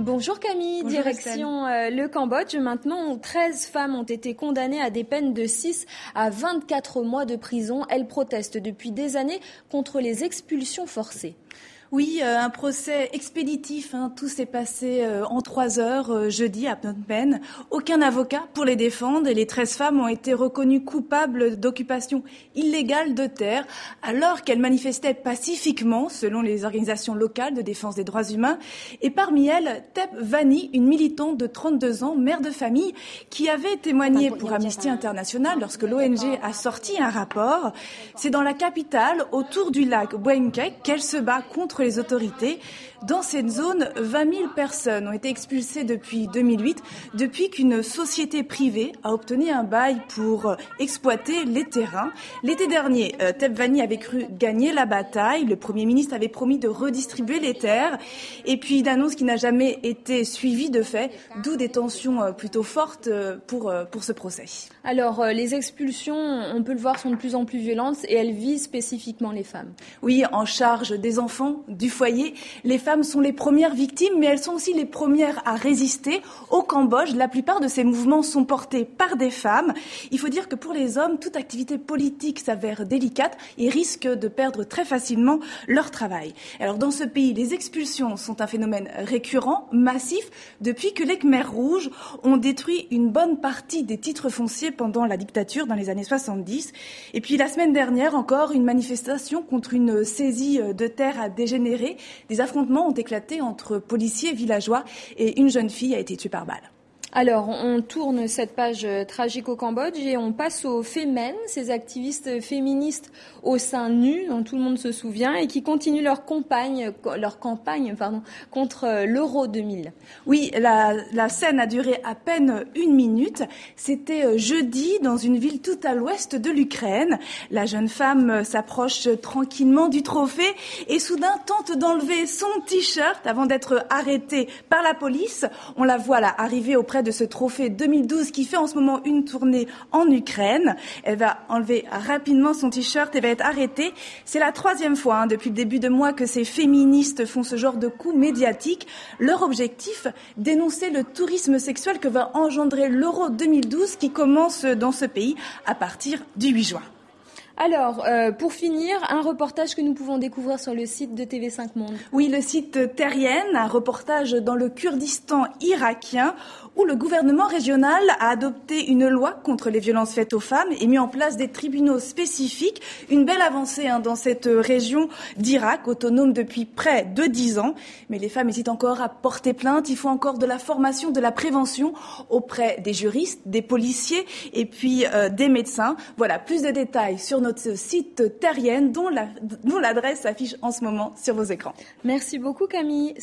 Bonjour Camille, Bonjour direction le Cambodge. Maintenant, 13 femmes ont été condamnées à des peines de 6 à 24 mois de prison. Elles protestent depuis des années contre les expulsions forcées. Oui, un procès expéditif, tout s'est passé en 3 heures jeudi à Phnom Penh. Aucun avocat pour les défendre et les 13 femmes ont été reconnues coupables d'occupation illégale de terre alors qu'elles manifestaient pacifiquement selon les organisations locales de défense des droits humains. Et parmi elles, Thep Vanny, une militante de 32 ans, mère de famille, qui avait témoigné pour Amnesty International lorsque l'ONG a sorti un rapport. C'est dans la capitale, autour du lac Boenkek, qu'elle se bat contre les autorités. Dans cette zone, 20 000 personnes ont été expulsées depuis 2008, depuis qu'une société privée a obtenu un bail pour exploiter les terrains. L'été dernier, Thep Vanny avait cru gagner la bataille. Le Premier ministre avait promis de redistribuer les terres. Et puis une annonce qui n'a jamais été suivie de fait, d'où des tensions plutôt fortes pour ce procès. Alors, les expulsions, on peut le voir, sont de plus en plus violentes et elles visent spécifiquement les femmes. Oui, en charge des enfants, du foyer. Les femmes sont les premières victimes, mais elles sont aussi les premières à résister. Au Cambodge, la plupart de ces mouvements sont portés par des femmes. Il faut dire que pour les hommes, toute activité politique s'avère délicate et risque de perdre très facilement leur travail. Alors dans ce pays, les expulsions sont un phénomène récurrent, massif, depuis que les Khmers rouges ont détruit une bonne partie des titres fonciers pendant la dictature dans les années 70. Et puis la semaine dernière encore, une manifestation contre une saisie de terre a dégénéré. Des affrontements ont éclaté entre policiers et villageois et une jeune fille a été tuée par balle. Alors, on tourne cette page tragique au Cambodge et on passe aux Femen, ces activistes féministes au sein nu, dont tout le monde se souvient, et qui continuent leur campagne contre l'Euro 2000. Oui, la scène a duré à peine 1 minute. C'était jeudi dans une ville tout à l'ouest de l'Ukraine. La jeune femme s'approche tranquillement du trophée et soudain tente d'enlever son t-shirt avant d'être arrêtée par la police. On la voit là arriver auprès de ce trophée 2012 qui fait en ce moment une tournée en Ukraine. Elle va enlever rapidement son t-shirt et va être arrêtée. C'est la 3e fois depuis le début de mois que ces féministes font ce genre de coup médiatique. Leur objectif, dénoncer le tourisme sexuel que va engendrer l'Euro 2012 qui commence dans ce pays à partir du 8 juin. Alors, pour finir, un reportage que nous pouvons découvrir sur le site de TV5 Monde. Oui, le site Terrienne, un reportage dans le Kurdistan irakien où le gouvernement régional a adopté une loi contre les violences faites aux femmes et mis en place des tribunaux spécifiques. Une belle avancée dans cette région d'Irak, autonome depuis près de 10 ans. Mais les femmes hésitent encore à porter plainte. Il faut encore de la formation, de la prévention auprès des juristes, des policiers et puis des médecins. Voilà, plus de détails sur notre site Terrienne dont l'adresse s'affiche en ce moment sur vos écrans. Merci beaucoup Camille.